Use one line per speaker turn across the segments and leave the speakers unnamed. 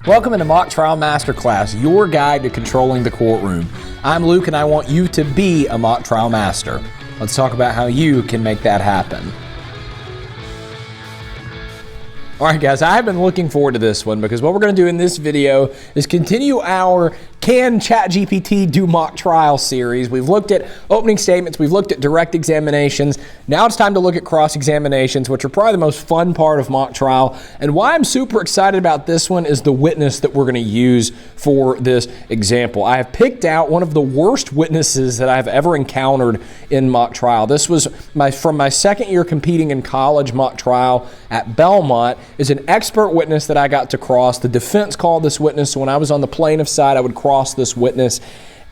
Welcome to Mock Trial Masterclass, your guide to controlling the courtroom. I'm Luke and I want you to be a mock trial master. Let's talk about how you can make that happen. All right, guys, I've been looking forward to this one because what we're going to do in this video is continue our Can ChatGPT Do Mock Trial series. We've looked at opening statements, we've looked at direct examinations. Now it's time to look at cross-examinations, which are probably the most fun part of mock trial. And why I'm super excited about this one is the witness that we're going to use for this example. I have picked out one of the worst witnesses that I've ever encountered in mock trial. This was from my second year competing in college mock trial at Belmont. Is an expert witness that I got to cross. The defense called this witness, so when I was on the plaintiff's side, I would cross this witness.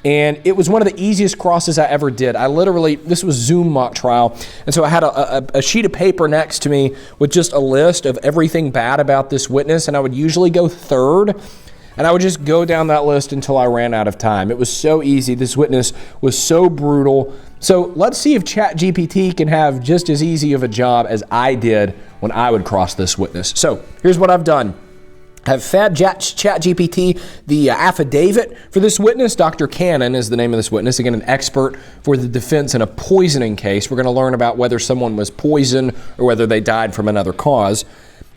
And it was one of the easiest crosses I ever did. This was Zoom mock trial, and so I had a sheet of paper next to me with just a list of everything bad about this witness, and I would usually go third, and I would just go down that list until I ran out of time. It was so easy. This witness was so brutal. So let's see if ChatGPT can have just as easy of a job as I did when I would cross this witness. So here's what I've done. I've fed ChatGPT the affidavit for this witness. Dr. Cannon is the name of this witness. Again, an expert for the defense in a poisoning case. We're going to learn about whether someone was poisoned or whether they died from another cause.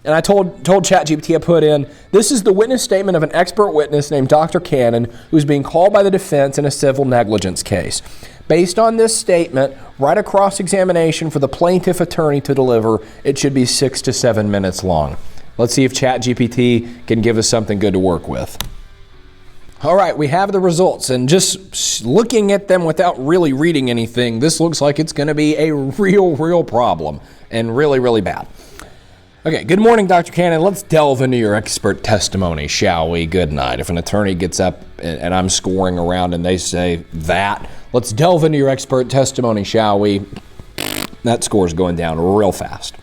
And I told ChatGPT, I put in, this is the witness statement of an expert witness named Dr. Cannon who's being called by the defense in a civil negligence case. Based on this statement, write a cross-examination for the plaintiff attorney to deliver. It should be 6 to 7 minutes long. Let's see if ChatGPT can give us something good to work with. All right, we have the results, and just looking at them without really reading anything, this looks like it's going to be a real problem and really bad. Okay, good morning, Dr. Cannon. Let's delve into your expert testimony, shall we? Good night. If an attorney gets up and I'm scoring around and they say that, let's delve into your expert testimony, shall we? That score's going down real fast.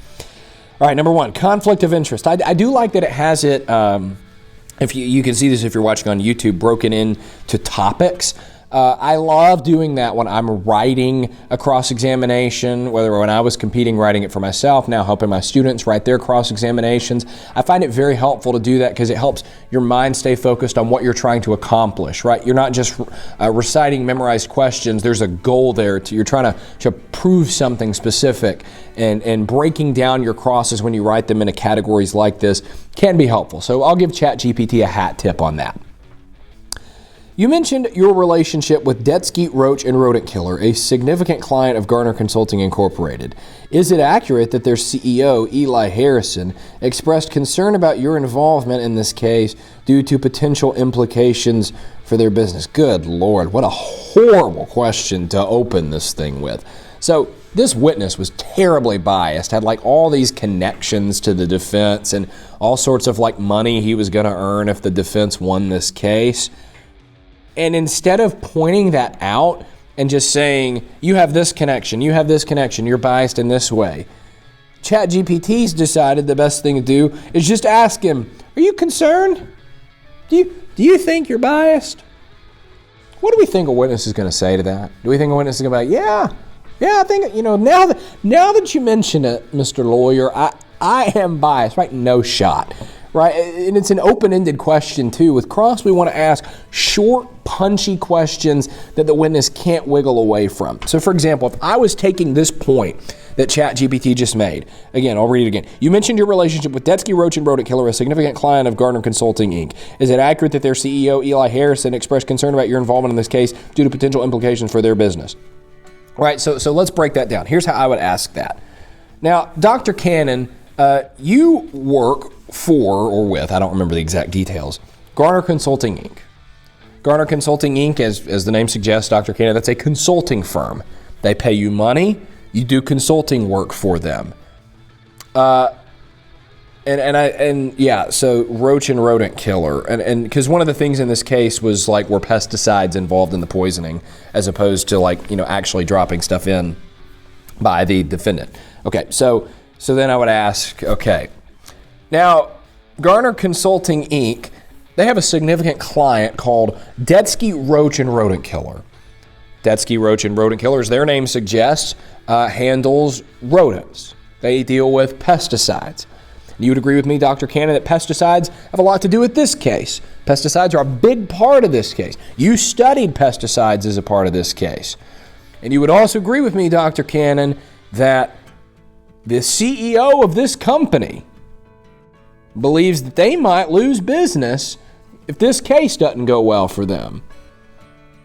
All right, number one, conflict of interest. I do like that it has it, if you can see this if you're watching on YouTube, broken into topics. I love doing that when I'm writing a cross-examination, whether when I was competing, writing it for myself, now helping my students write their cross-examinations. I find it very helpful to do that because it helps your mind stay focused on what you're trying to accomplish, right? You're not just reciting memorized questions. There's a goal there. You're trying to prove something specific, and breaking down your crosses when you write them into categories like this can be helpful. So I'll give ChatGPT a hat tip on that. You mentioned your relationship with Detsky, Roach, and Rodent Killer, a significant client of Garner Consulting Incorporated. Is it accurate that their CEO, Eli Harrison, expressed concern about your involvement in this case due to potential implications for their business? Good Lord, what a horrible question to open this thing with. So this witness was terribly biased, had like all these connections to the defense and all sorts of like money he was going to earn if the defense won this case. And instead of pointing that out and just saying, you have this connection, you're biased in this way, ChatGPT's decided the best thing to do is just ask him, are you concerned? Do you think you're biased? What do we think a witness is going to say to that? Do we think a witness is going to be like, yeah, I think, now that you mention it, Mr. Lawyer, I am biased, right? No shot. Right, and it's an open-ended question too. With cross, we want to ask short, punchy questions that the witness can't wiggle away from. So for example, if I was taking this point that ChatGPT just made, again, I'll read it again. You mentioned your relationship with Detsky, Roach, and Rodent Killer, a significant client of Garner Consulting, Inc. Is it accurate that their CEO, Eli Harrison, expressed concern about your involvement in this case due to potential implications for their business? Right, so let's break that down. Here's how I would ask that. Now, Dr. Cannon, you work for or with, I don't remember the exact details, Garner Consulting, Inc. Garner Consulting, Inc., as the name suggests, Dr. Cannon, that's a consulting firm. They pay you money, you do consulting work for them. So Roach and Rodent Killer, and because one of the things in this case was like were pesticides involved in the poisoning as opposed to actually dropping stuff in by the defendant. Okay, so then I would ask, okay, now, Garner Consulting, Inc., they have a significant client called Detsky, Roach, and Rodent Killer. Detsky, Roach, and Rodent Killer, as their name suggests, handles rodents. They deal with pesticides. You would agree with me, Dr. Cannon, that pesticides have a lot to do with this case. Pesticides are a big part of this case. You studied pesticides as a part of this case. And you would also agree with me, Dr. Cannon, that the CEO of this company believes that they might lose business if this case doesn't go well for them.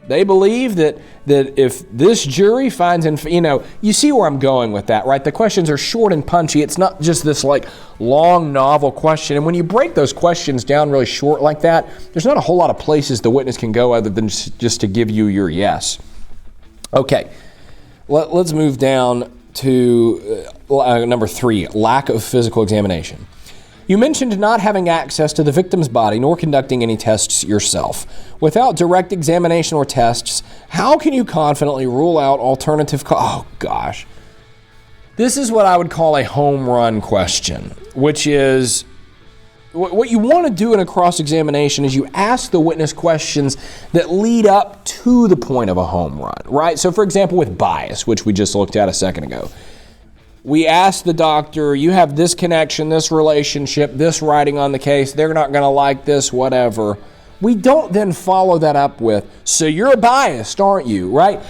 They believe that if this jury finds, you see where I'm going with that, right? The questions are short and punchy. It's not just this like long novel question. And when you break those questions down really short like that, there's not a whole lot of places the witness can go other than just to give you your yes. Okay, let's move down to number 3, lack of physical examination. You mentioned not having access to the victim's body nor conducting any tests yourself. Without direct examination or tests, how can you confidently rule out alternative oh gosh. This is what I would call a home run question, which is what you want to do in a cross-examination is you ask the witness questions that lead up to the point of a home run, right? So for example, with bias, which we just looked at a second ago, we asked the doctor, you have this connection, this relationship, this writing on the case, they're not going to like this, whatever. We don't then follow that up with, so you're biased, aren't you, right?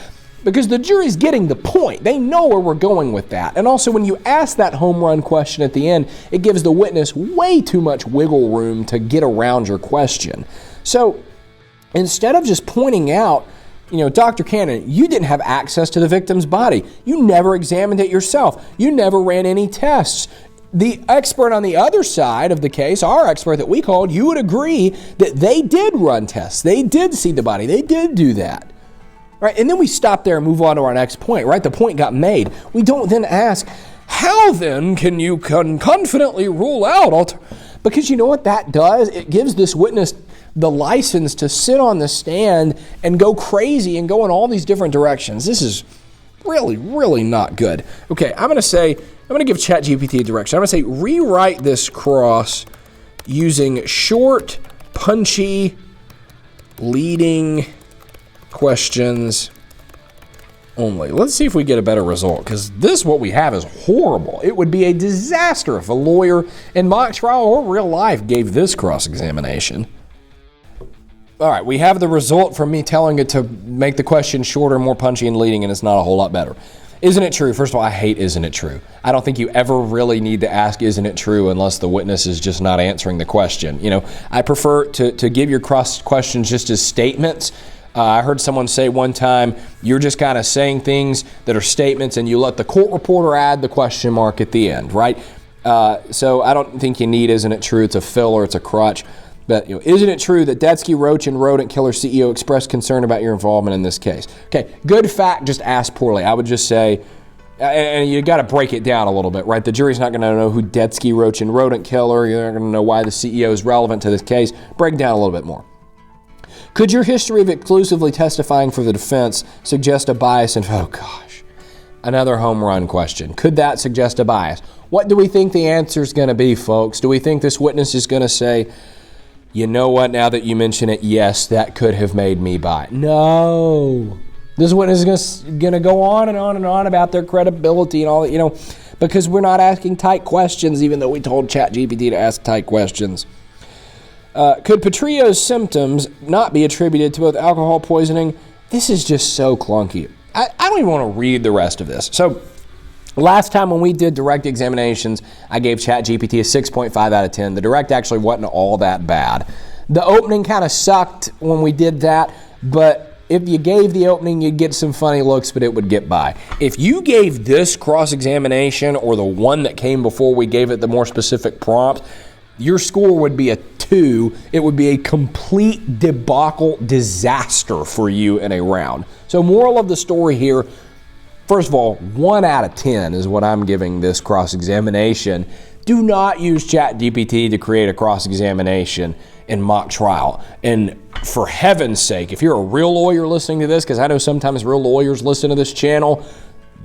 Because the jury's getting the point. They know where we're going with that. And also when you ask that home run question at the end, it gives the witness way too much wiggle room to get around your question. So instead of just pointing out, Dr. Cannon, you didn't have access to the victim's body. You never examined it yourself. You never ran any tests. The expert on the other side of the case, our expert that we called, you would agree that they did run tests. They did see the body. They did do that. Right? And then we stop there and move on to our next point, right? The point got made. We don't then ask, how then can you confidently rule out because you know what that does? It gives this witness the license to sit on the stand and go crazy and go in all these different directions. This is really, really not good. Okay, I'm going to give ChatGPT a direction. I'm going to say rewrite this cross using short, punchy, leading questions only. Let's see if we get a better result, because what we have is horrible. It would be a disaster if a lawyer in mock trial or real life gave this cross-examination. All right, we have the result from me telling it to make the question shorter, more punchy, and leading, and it's not a whole lot better. Isn't it true? First of all, I hate isn't it true. I don't think you ever really need to ask isn't it true unless the witness is just not answering the question. I prefer to give your cross questions just as statements. I heard someone say one time, you're just kind of saying things that are statements and you let the court reporter add the question mark at the end, right? So I don't think you need isn't it true. It's a filler, it's a crutch. But isn't it true that Detsky Roach and Rodent Killer CEO expressed concern about your involvement in this case? Okay, good fact, just asked poorly. I would just say, and you got to break it down a little bit, right? The jury's not going to know who Detsky Roach and Rodent Killer. You're not going to know why the CEO is relevant to this case. Break it down a little bit more. Could your history of exclusively testifying for the defense suggest a bias? Oh gosh, another home run question. Could that suggest a bias? What do we think the answer is going to be, folks? Do we think this witness is going to say, you know what, now that you mention it, yes, that could have made me biased? No. This witness is going to go on and on and on about their credibility and all that, because we're not asking tight questions, even though we told ChatGPT to ask tight questions. Could Petrio's symptoms not be attributed to both alcohol poisoning? This is just so clunky. I don't even want to read the rest of this. So last time when we did direct examinations, I gave ChatGPT a 6.5 out of 10. The direct actually wasn't all that bad. The opening kind of sucked when we did that, but if you gave the opening, you'd get some funny looks, but it would get by. If you gave this cross-examination or the one that came before we gave it the more specific prompt, your score would be a 2. It would be a complete debacle disaster for you in a round. So moral of the story here, first of all, 1 out of 10 is what I'm giving this cross-examination. Do not use ChatGPT to create a cross-examination in mock trial. And for heaven's sake, if you're a real lawyer listening to this, because I know sometimes real lawyers listen to this channel,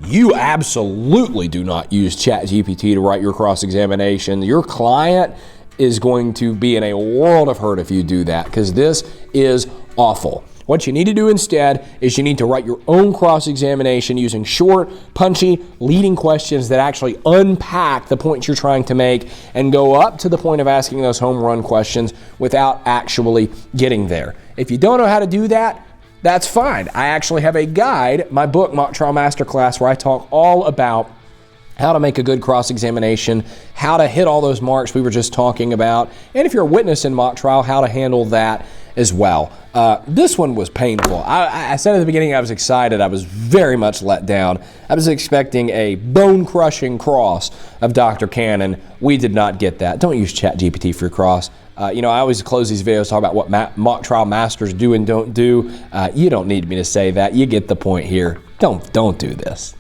you absolutely do not use ChatGPT to write your cross-examination. Your client is going to be in a world of hurt if you do that, because this is awful. What you need to do instead is you need to write your own cross-examination using short, punchy, leading questions that actually unpack the points you're trying to make and go up to the point of asking those home run questions without actually getting there. If you don't know how to do that, that's fine. I actually have a guide, my book, Mock Trial Masterclass, where I talk all about how to make a good cross-examination, how to hit all those marks we were just talking about, and if you're a witness in mock trial, how to handle that as well. This one was painful. I said at the beginning I was excited. I was very much let down. I was expecting a bone-crushing cross of Dr. Cannon. We did not get that. Don't use ChatGPT for your cross. I always close these videos talking about what mock trial masters do and don't do. You don't need me to say that. You get the point here. Don't do this.